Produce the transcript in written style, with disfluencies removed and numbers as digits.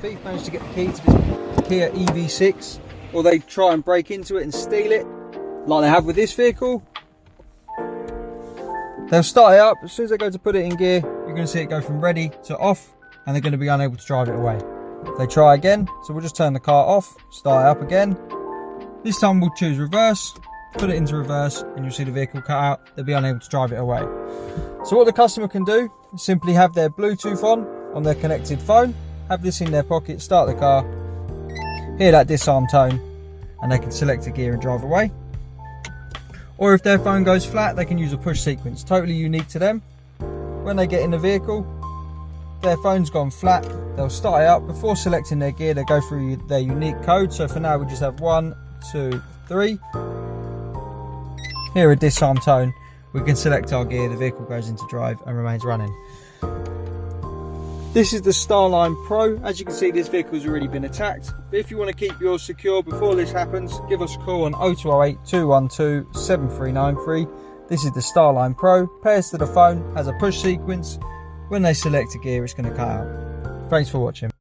thief managed to get the key to this Kia EV6, or they try and break into it and steal it, like they have with this vehicle, they'll start it up. As soon as they go to put it in gear, you're going to see it go from ready to off, and they're going to be unable to drive it away. If they try again, so we'll just turn the car off, start it up again. This time we'll choose reverse, put it into reverse, and you'll see the vehicle cut out. They'll be unable to drive it away. So what the customer can do is simply have their Bluetooth on their connected phone, have this in their pocket, start the car, hear that disarm tone, and they can select a gear and drive away. Or if their phone goes flat, they can use a push sequence, totally unique to them. When they get in the vehicle, their phone's gone flat, they'll start it up. Before selecting their gear, they go through their unique code. So for now, we just have 1, 2, 3. Hear a disarm tone, we can select our gear, the vehicle goes into drive and remains running. This is the Starline Pro. As you can see, this vehicle has already been attacked. But if you want to keep yours secure before this happens, give us a call on 0208 212 7393. This is the Starline Pro. Pairs to the phone, has a push sequence. When they select a gear, it's going to cut out. Thanks for watching.